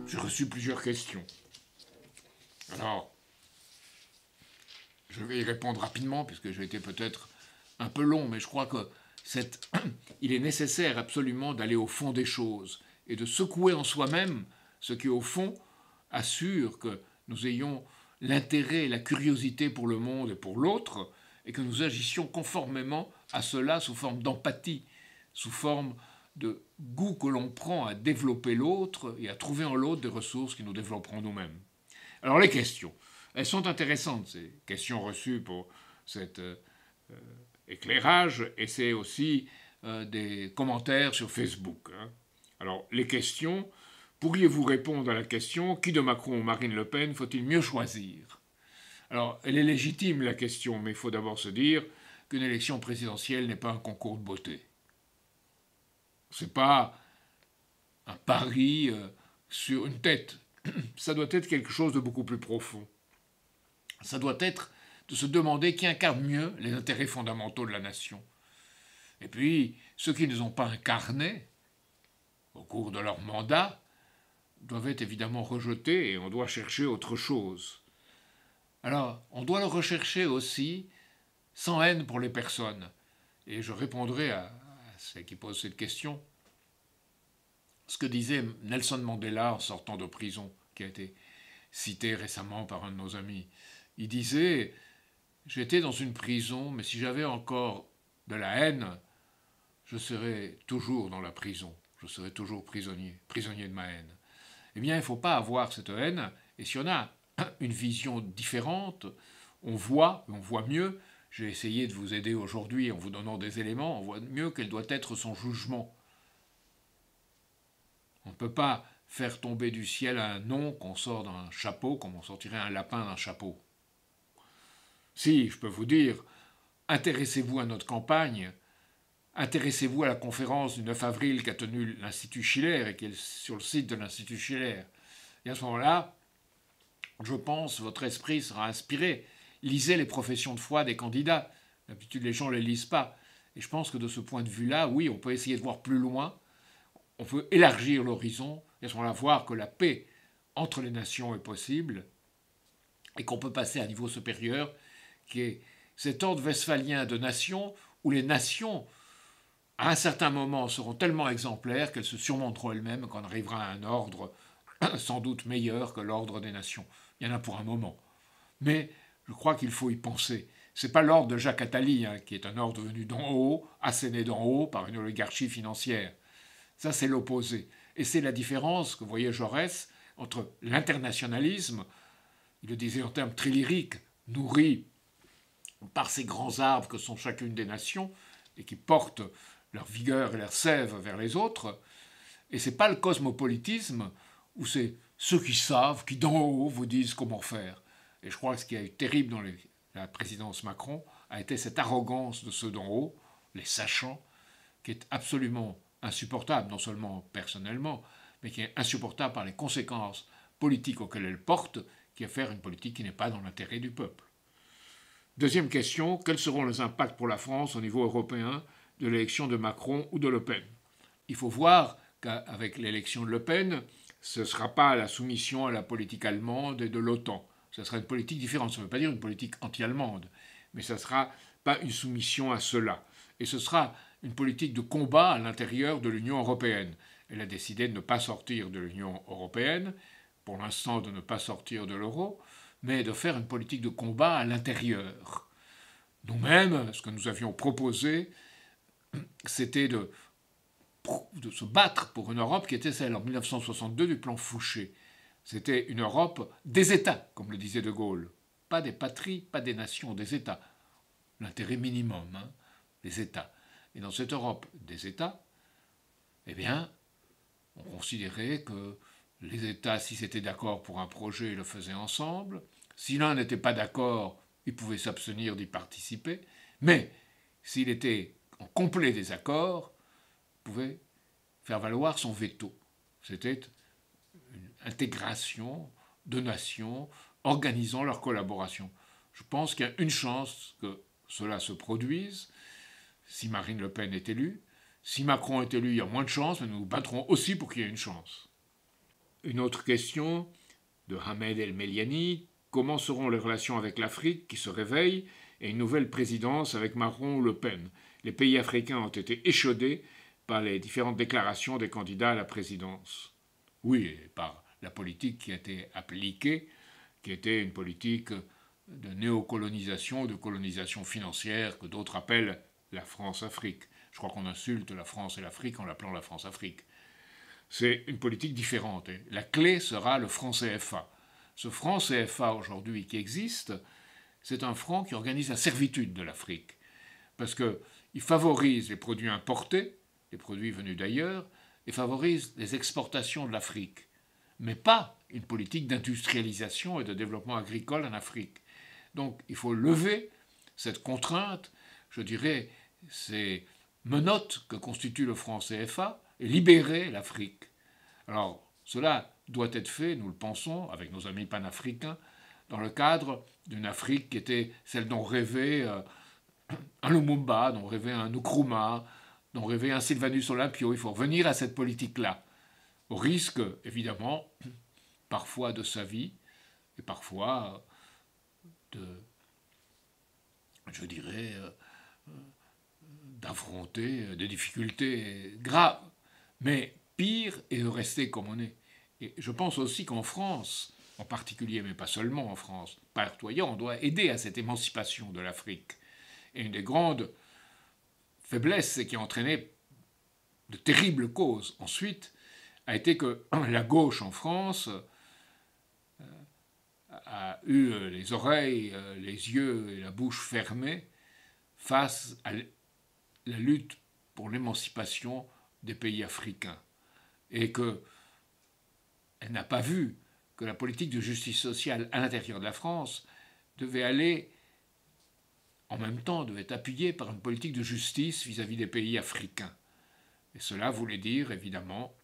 J'ai reçu plusieurs questions. Alors, je vais y répondre rapidement, puisque j'ai été peut-être un peu long, mais je crois que il est nécessaire absolument d'aller au fond des choses et de secouer en soi-même ce qui, au fond, assure que nous ayons l'intérêt et la curiosité pour le monde et pour l'autre, et que nous agissions conformément à cela sous forme d'empathie, sous forme de goût que l'on prend à développer l'autre et à trouver en l'autre des ressources qui nous développeront nous-mêmes. Alors les questions, elles sont intéressantes, ces questions reçues pour cet éclairage, et c'est aussi des commentaires sur Facebook. Alors les questions, pourriez-vous répondre à la question « Qui de Macron ou Marine Le Pen faut-il mieux choisir ?» Alors elle est légitime la question, mais il faut d'abord se dire qu'une élection présidentielle n'est pas un concours de beauté. Ce n'est pas un pari sur une tête. Ça doit être quelque chose de beaucoup plus profond. Ça doit être de se demander qui incarne mieux les intérêts fondamentaux de la nation. Et puis, ceux qui ne les ont pas incarnés au cours de leur mandat doivent être évidemment rejetés et on doit chercher autre chose. Alors, on doit le rechercher aussi sans haine pour les personnes. Et je répondrai à ceux qui posent cette question. Ce que disait Nelson Mandela en sortant de prison, qui a été cité récemment par un de nos amis. Il disait « J'étais dans une prison, mais si j'avais encore de la haine, je serais toujours dans la prison. Je serais toujours prisonnier de ma haine. » Eh bien, il ne faut pas avoir cette haine. Et si on a une vision différente, on voit mieux. J'ai essayé de vous aider aujourd'hui en vous donnant des éléments. On voit mieux quel doit être son jugement. On ne peut pas faire tomber du ciel un nom qu'on sort d'un chapeau comme on sortirait un lapin d'un chapeau. Si, je peux vous dire, intéressez-vous à notre campagne, intéressez-vous à la conférence du 9 avril qu'a tenue l'Institut Schiller et qui est sur le site de l'Institut Schiller. Et à ce moment-là, je pense, votre esprit sera inspiré. Lisez les professions de foi des candidats. D'habitude, les gens ne les lisent pas. Et je pense que de ce point de vue-là, oui, on peut essayer de voir plus loin. On peut élargir l'horizon et à ce moment-là voir que la paix entre les nations est possible et qu'on peut passer à un niveau supérieur qui est cet ordre westphalien de nations où les nations, à un certain moment, seront tellement exemplaires qu'elles se surmonteront elles-mêmes et qu'on arrivera à un ordre sans doute meilleur que l'ordre des nations. Il y en a pour un moment. Mais je crois qu'il faut y penser. Ce n'est pas l'ordre de Jacques Attali, qui est un ordre venu d'en haut, asséné d'en haut par une oligarchie financière. Ça, c'est l'opposé. Et c'est la différence que voyait Jaurès entre l'internationalisme, il le disait en termes très lyriques, nourri par ces grands arbres que sont chacune des nations et qui portent leur vigueur et leur sève vers les autres, et ce n'est pas le cosmopolitisme où c'est ceux qui savent, qui d'en haut vous disent comment faire. Et je crois que ce qui a été terrible dans la présidence Macron a été cette arrogance de ceux d'en haut, les sachants, qui est absolument insupportable, non seulement personnellement, mais qui est insupportable par les conséquences politiques auxquelles elle porte, qui est faire une politique qui n'est pas dans l'intérêt du peuple. Deuxième question, quels seront les impacts pour la France au niveau européen de l'élection de Macron ou de Le Pen? Il faut voir qu'avec l'élection de Le Pen, ce ne sera pas la soumission à la politique allemande et de l'OTAN. Ce sera une politique différente. Ça ne veut pas dire une politique anti-allemande, mais ce ne sera pas une soumission à cela. Et ce sera une politique de combat à l'intérieur de l'Union européenne. Elle a décidé de ne pas sortir de l'Union européenne, pour l'instant de ne pas sortir de l'euro, mais de faire une politique de combat à l'intérieur. Nous-mêmes, ce que nous avions proposé, c'était de se battre pour une Europe qui était celle en 1962 du plan Fouché. C'était une Europe des États, comme le disait De Gaulle. Pas des patries, pas des nations, des États. L'intérêt minimum, des États. Et dans cette Europe des États, eh bien, on considérait que les États, s'ils étaient d'accord pour un projet, le faisaient ensemble. Si l'un n'était pas d'accord, il pouvait s'abstenir d'y participer. Mais s'il était en complet désaccord, il pouvait faire valoir son veto. C'était une intégration de nations organisant leur collaboration. Je pense qu'il y a une chance que cela se produise si Marine Le Pen est élue. Si Macron est élu, il y a moins de chances, mais nous nous battrons aussi pour qu'il y ait une chance. Une autre question de Hamed El Meliani. Comment seront les relations avec l'Afrique qui se réveille et une nouvelle présidence avec Macron ou Le Pen? Les pays africains ont été échaudés par les différentes déclarations des candidats à la présidence. Oui, et par la politique qui a été appliquée, qui était une politique de néocolonisation, de colonisation financière que d'autres appellent la France-Afrique. Je crois qu'on insulte la France et l'Afrique en l'appelant la France-Afrique. C'est une politique différente. Et la clé sera le franc CFA. Ce franc CFA aujourd'hui qui existe, c'est un franc qui organise la servitude de l'Afrique. Parce qu'il favorise les produits importés, les produits venus d'ailleurs, et favorise les exportations de l'Afrique. Mais pas une politique d'industrialisation et de développement agricole en Afrique. Donc il faut lever cette contrainte, je dirais, ces menottes que constitue le franc CFA, et libérer l'Afrique. Alors cela doit être fait, nous le pensons, avec nos amis panafricains, dans le cadre d'une Afrique qui était celle dont rêvait un Lumumba, dont rêvait un Nkrumah, dont rêvait un Sylvanus Olympio. Il faut revenir à cette politique-là, au risque, évidemment, parfois de sa vie, et parfois je dirais, d'affronter des difficultés graves. Mais pire est de rester comme on est. Et je pense aussi qu'en France, en particulier, mais pas seulement en France, partout, on doit aider à cette émancipation de l'Afrique. Et une des grandes faiblesses, et qui a entraîné de terribles causes ensuite, a été que la gauche en France a eu les oreilles, les yeux et la bouche fermés face à la lutte pour l'émancipation des pays africains. Et qu'elle n'a pas vu que la politique de justice sociale à l'intérieur de la France devait aller, en même temps, devait être appuyée par une politique de justice vis-à-vis des pays africains. Et cela voulait dire, évidemment,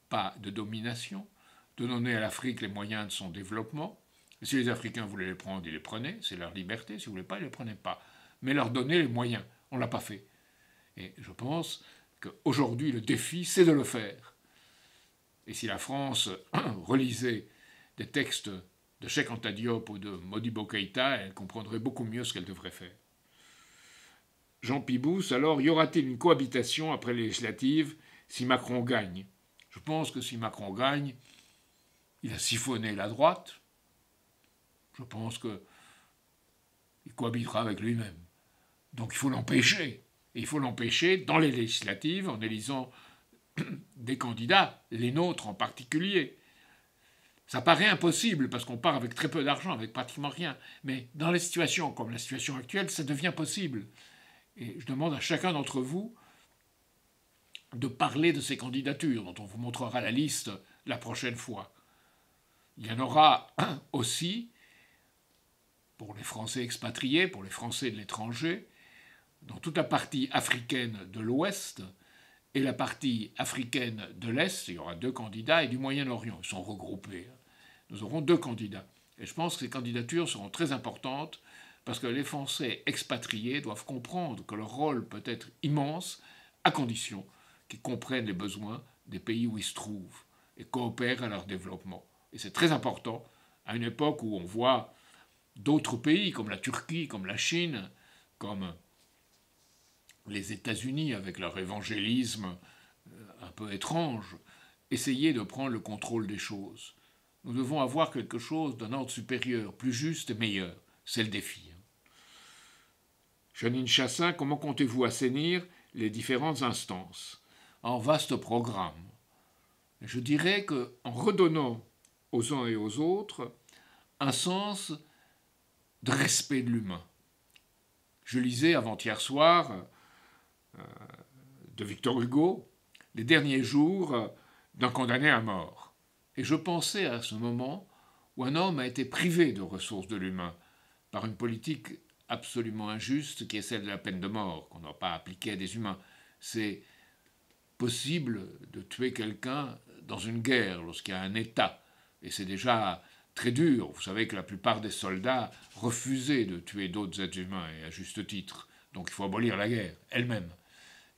pas de domination, de donner à l'Afrique les moyens de son développement. Et si les Africains voulaient les prendre, ils les prenaient, c'est leur liberté. Si ils ne voulaient pas, ils ne les prenaient pas. Mais leur donner les moyens. On ne l'a pas fait. Et je pense qu'aujourd'hui, le défi, c'est de le faire. Et si la France relisait des textes de Cheikh Anta Diop ou de Modibo Keïta, elle comprendrait beaucoup mieux ce qu'elle devrait faire. Jean Pibous, alors, y aura-t-il une cohabitation après les législatives si Macron gagne? Je pense que si Macron gagne, il a siphonné la droite. Je pense qu'il cohabitera avec lui-même. Donc il faut l'empêcher. Et il faut l'empêcher dans les législatives en élisant des candidats, les nôtres en particulier. Ça paraît impossible parce qu'on part avec très peu d'argent, avec pratiquement rien. Mais dans les situations comme la situation actuelle, ça devient possible. Et je demande à chacun d'entre vous de parler de ces candidatures, dont on vous montrera la liste la prochaine fois. Il y en aura aussi pour les Français expatriés, pour les Français de l'étranger, dans toute la partie africaine de l'Ouest et la partie africaine de l'Est. Il y aura 2 candidats, et du Moyen-Orient. Ils sont regroupés. Nous aurons 2 candidats. Et je pense que ces candidatures seront très importantes parce que les Français expatriés doivent comprendre que leur rôle peut être immense à condition qu'ils comprennent les besoins des pays où ils se trouvent et coopèrent à leur développement. Et c'est très important à une époque où on voit d'autres pays comme la Turquie, comme la Chine, comme les États-Unis avec leur évangélisme un peu étrange, essayer de prendre le contrôle des choses. Nous devons avoir quelque chose d'un ordre supérieur, plus juste et meilleur. C'est le défi. Janine Chassin, comment comptez-vous assainir les différentes instances? En vaste programme. Je dirais qu'en redonnant aux uns et aux autres un sens de respect de l'humain. Je lisais avant-hier soir de Victor Hugo, les derniers jours d'un condamné à mort. Et je pensais à ce moment où un homme a été privé de ressources de l'humain par une politique absolument injuste qui est celle de la peine de mort, qu'on n'a pas appliquée à des humains. C'est possible de tuer quelqu'un dans une guerre, lorsqu'il y a un État. Et c'est déjà très dur. Vous savez que la plupart des soldats refusaient de tuer d'autres êtres humains, et à juste titre. Donc il faut abolir la guerre elle-même.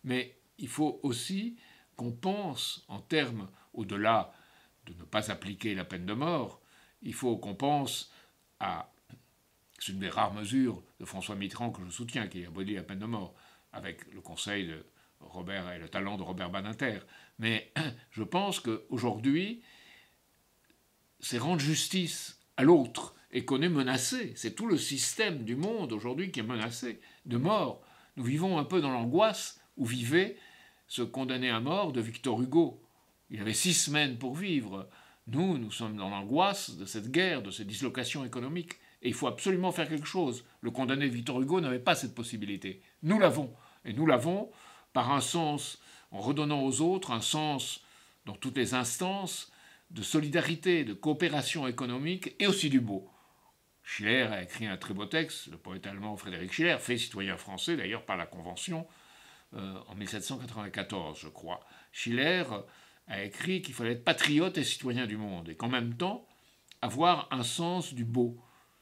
Mais il faut aussi qu'on pense en termes, au-delà de ne pas appliquer la peine de mort, il faut qu'on pense à... C'est une des rares mesures de François Mitterrand que je soutiens, qui a aboli la peine de mort, avec le conseil de Robert et le talent de Robert Badinter. Mais je pense qu'aujourd'hui, c'est rendre justice à l'autre et qu'on est menacé. C'est tout le système du monde aujourd'hui qui est menacé de mort. Nous vivons un peu dans l'angoisse où vivait ce condamné à mort de Victor Hugo. Il avait 6 semaines pour vivre. Nous sommes dans l'angoisse de cette guerre, de cette dislocation économique. Et il faut absolument faire quelque chose. Le condamné Victor Hugo n'avait pas cette possibilité. Nous l'avons. Et nous l'avons par un sens, en redonnant aux autres un sens dans toutes les instances de solidarité, de coopération économique et aussi du beau. Schiller a écrit un très beau texte, le poète allemand Frédéric Schiller, fait citoyen français d'ailleurs par la Convention en 1794, je crois. Schiller a écrit qu'il fallait être patriote et citoyen du monde et qu'en même temps avoir un sens du beau.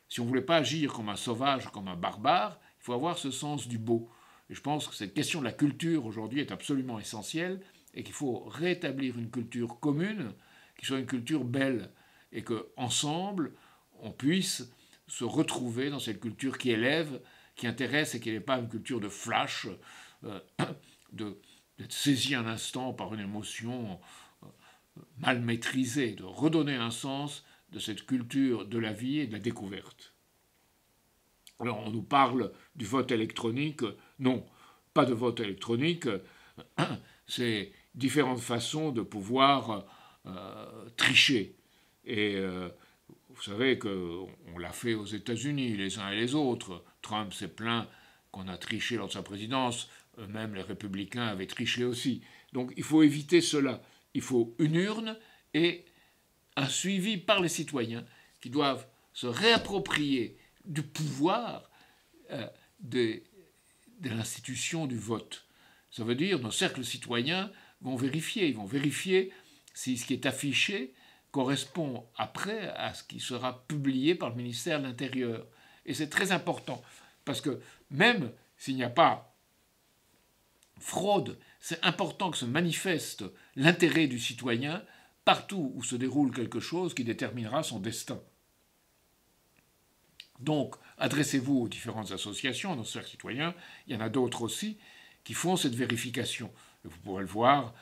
Si on ne voulait pas agir comme un sauvage, comme un barbare, il faut avoir ce sens du beau. Et je pense que cette question de la culture aujourd'hui est absolument essentielle et qu'il faut rétablir une culture commune qui soit une culture belle et qu'ensemble on puisse se retrouver dans cette culture qui élève, qui intéresse et qui n'est pas une culture de flash, d'être saisi un instant par une émotion mal maîtrisée, de redonner un sens de cette culture de la vie et de la découverte. Alors on nous parle du vote électronique. Non, pas de vote électronique. C'est différentes façons de pouvoir tricher. Et vous savez qu'on l'a fait aux États-Unis, les uns et les autres. Trump s'est plaint qu'on a triché lors de sa présidence. Même les républicains avaient triché aussi. Donc il faut éviter cela. Il faut une urne et un suivi par les citoyens qui doivent se réapproprier du pouvoir de l'institution du vote. Ça veut dire nos cercles citoyens vont vérifier. Ils vont vérifier si ce qui est affiché correspond après à ce qui sera publié par le ministère de l'Intérieur. Et c'est très important, parce que même s'il n'y a pas fraude, c'est important que se manifeste l'intérêt du citoyen partout où se déroule quelque chose qui déterminera son destin. Donc, adressez-vous aux différentes associations, nos cercles citoyens, il y en a d'autres aussi, qui font cette vérification. Et vous pourrez le voir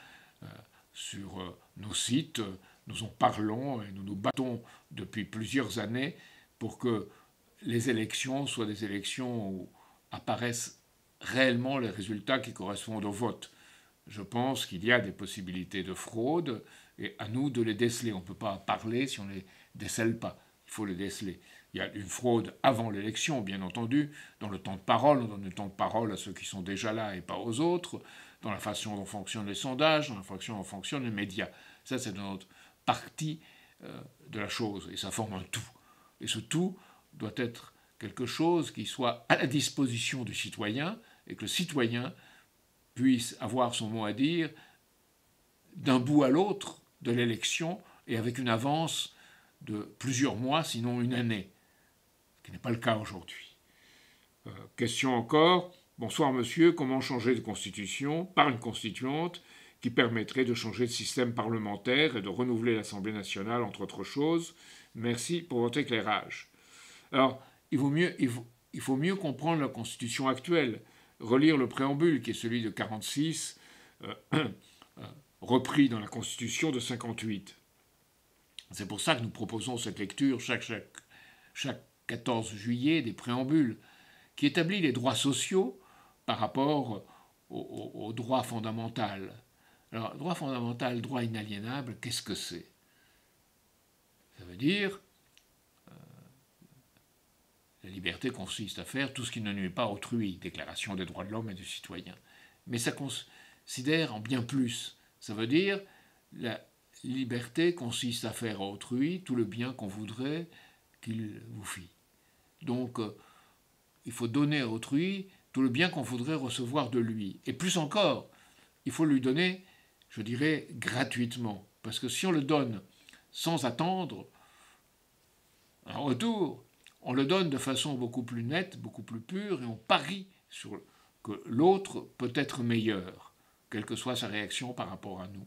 sur nos sites, nous en parlons et nous nous battons depuis plusieurs années pour que les élections soient des élections où apparaissent réellement les résultats qui correspondent au vote. Je pense qu'il y a des possibilités de fraude et à nous de les déceler. On ne peut pas parler si on ne les décèle pas. Il faut les déceler. Il y a une fraude avant l'élection, bien entendu, dans le temps de parole. On donne le temps de parole à ceux qui sont déjà là et pas aux autres, dans la façon dont fonctionnent les sondages, dans la façon dont fonctionnent les médias. Ça, c'est notre partie de la chose, et ça forme un tout. Et ce tout doit être quelque chose qui soit à la disposition du citoyen, et que le citoyen puisse avoir son mot à dire d'un bout à l'autre de l'élection, et avec une avance de plusieurs mois, sinon une année, ce qui n'est pas le cas aujourd'hui. Question encore. Bonsoir monsieur, comment changer de constitution par une constituante qui permettrait de changer de système parlementaire et de renouveler l'Assemblée nationale, entre autres choses. Merci pour votre éclairage. Alors, il faut mieux comprendre la Constitution actuelle, relire le préambule, qui est celui de 1946, repris dans la Constitution de 1958. C'est pour ça que nous proposons cette lecture chaque 14 juillet des préambules, qui établit les droits sociaux par rapport au droit fondamental. Alors, droit fondamental, droit inaliénable, qu'est-ce que c'est? Ça veut dire la liberté consiste à faire tout ce qui ne nuit pas à autrui, Déclaration des droits de l'homme et du citoyen. Mais ça considère en bien plus. Ça veut dire la liberté consiste à faire à autrui tout le bien qu'on voudrait qu'il vous fît. Donc, il faut donner à autrui tout le bien qu'on voudrait recevoir de lui. Et plus encore, il faut lui donner je dirais, gratuitement. Parce que si on le donne sans attendre un retour, on le donne de façon beaucoup plus nette, beaucoup plus pure, et on parie sur que l'autre peut être meilleur, quelle que soit sa réaction par rapport à nous.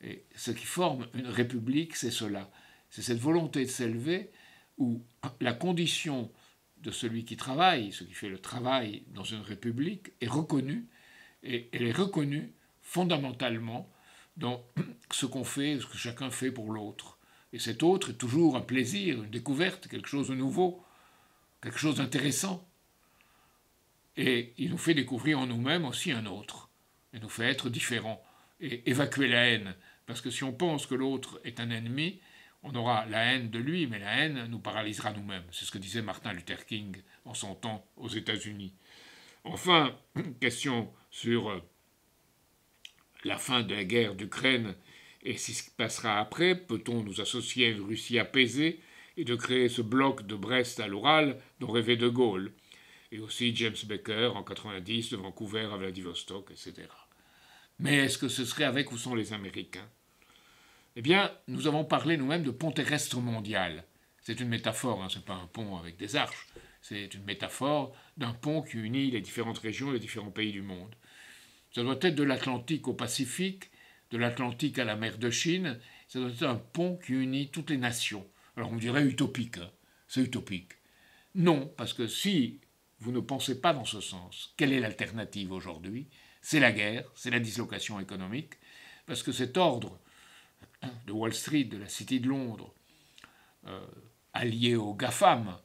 Et ce qui forme une république, c'est cela. C'est cette volonté de s'élever où la condition de celui qui travaille, ce qui fait le travail dans une république, est reconnue, et elle est reconnue fondamentalement dans ce qu'on fait, ce que chacun fait pour l'autre. Et cet autre est toujours un plaisir, une découverte, quelque chose de nouveau, quelque chose d'intéressant. Et il nous fait découvrir en nous-mêmes aussi un autre, et nous fait être différents, et évacuer la haine. Parce que si on pense que l'autre est un ennemi, on aura la haine de lui, mais la haine nous paralysera nous-mêmes. C'est ce que disait Martin Luther King en son temps aux États-Unis. Enfin, question sur la fin de la guerre d'Ukraine et ce qui se passera après. Peut-on nous associer à une Russie apaisée et de créer ce bloc de Brest à l'Oural dont rêvait De Gaulle? Et aussi James Baker en 90 de Vancouver à Vladivostok, etc. Mais est-ce que ce serait avec ou sans les Américains? Eh bien, nous avons parlé nous-mêmes de pont terrestre mondial. C'est une métaphore, ce n'est pas un pont avec des arches. C'est une métaphore d'un pont qui unit les différentes régions et les différents pays du monde. Ça doit être de l'Atlantique au Pacifique, de l'Atlantique à la mer de Chine. Ça doit être un pont qui unit toutes les nations. Alors on me dirait utopique, c'est utopique. Non, parce que si vous ne pensez pas dans ce sens, quelle est l'alternative aujourd'hui? C'est la guerre, c'est la dislocation économique, parce que cet ordre de Wall Street, de la City de Londres, allié aux GAFAM,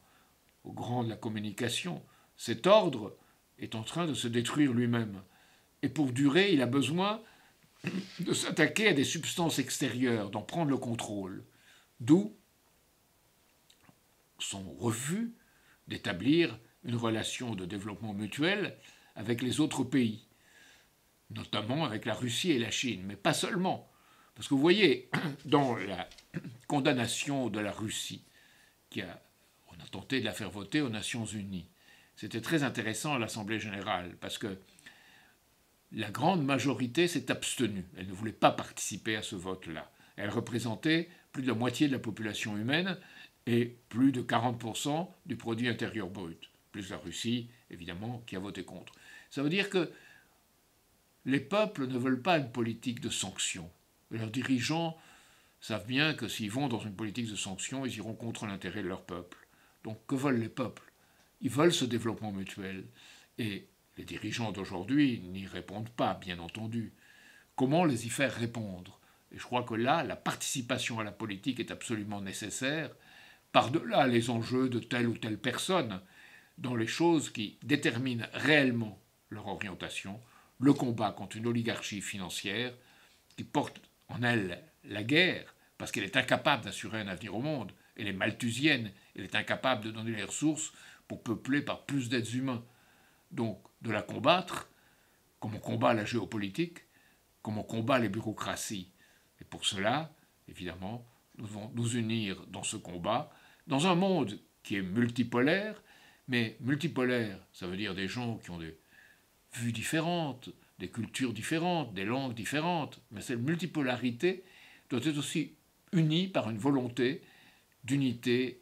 aux grands de la communication, cet ordre est en train de se détruire lui-même. Et pour durer, il a besoin de s'attaquer à des substances extérieures, d'en prendre le contrôle. D'où son refus d'établir une relation de développement mutuel avec les autres pays, notamment avec la Russie et la Chine, mais pas seulement. Parce que vous voyez, dans la condamnation de la Russie, on a tenté de la faire voter aux Nations Unies, c'était très intéressant à l'Assemblée générale, parce que la grande majorité s'est abstenue. Elle ne voulait pas participer à ce vote-là. Elle représentait plus de la moitié de la population humaine et plus de 40% du produit intérieur brut, plus la Russie, évidemment, qui a voté contre. Ça veut dire que les peuples ne veulent pas une politique de sanctions. Leurs dirigeants savent bien que s'ils vont dans une politique de sanctions, ils iront contre l'intérêt de leur peuple. Donc que veulent les peuples? Ils veulent ce développement mutuel. Et les dirigeants d'aujourd'hui n'y répondent pas, bien entendu. Comment les y faire répondre? Et je crois que là, la participation à la politique est absolument nécessaire, par-delà les enjeux de telle ou telle personne, dans les choses qui déterminent réellement leur orientation, le combat contre une oligarchie financière qui porte en elle la guerre, parce qu'elle est incapable d'assurer un avenir au monde. Elle est malthusienne, elle est incapable de donner les ressources pour peupler par plus d'êtres humains. Donc, de la combattre, comme on combat la géopolitique, comme on combat les bureaucraties. Et pour cela, évidemment, nous devons nous unir dans ce combat, dans un monde qui est multipolaire, mais multipolaire, ça veut dire des gens qui ont des vues différentes, des cultures différentes, des langues différentes, mais cette multipolarité doit être aussi unie par une volonté d'unité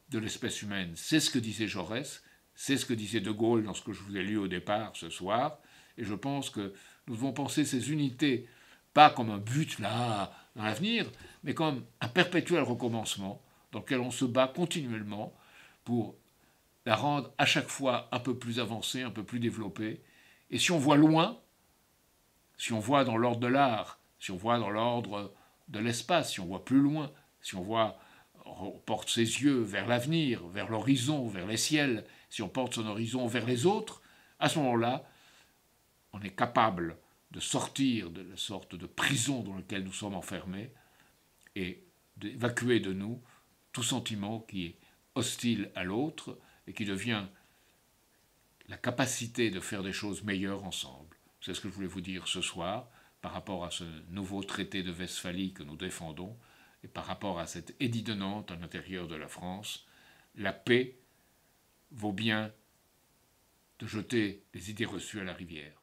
de l'espèce humaine. C'est ce que disait Jaurès, c'est ce que disait De Gaulle dans ce que je vous ai lu au départ ce soir, et je pense que nous devons penser ces unités pas comme un but là dans l'avenir, mais comme un perpétuel recommencement dans lequel on se bat continuellement pour la rendre à chaque fois un peu plus avancée, un peu plus développée. Et si on voit loin, si on voit dans l'ordre de l'art, si on voit dans l'ordre de l'espace, si on voit plus loin, si on porte ses yeux vers l'avenir, vers l'horizon, vers les ciels, si on porte son horizon vers les autres, à ce moment-là, on est capable de sortir de la sorte de prison dans laquelle nous sommes enfermés et d'évacuer de nous tout sentiment qui est hostile à l'autre et qui devient la capacité de faire des choses meilleures ensemble. C'est ce que je voulais vous dire ce soir par rapport à ce nouveau traité de Westphalie que nous défendons et par rapport à cet édit de Nantes à l'intérieur de la France. La paix vaut bien de jeter les idées reçues à la rivière.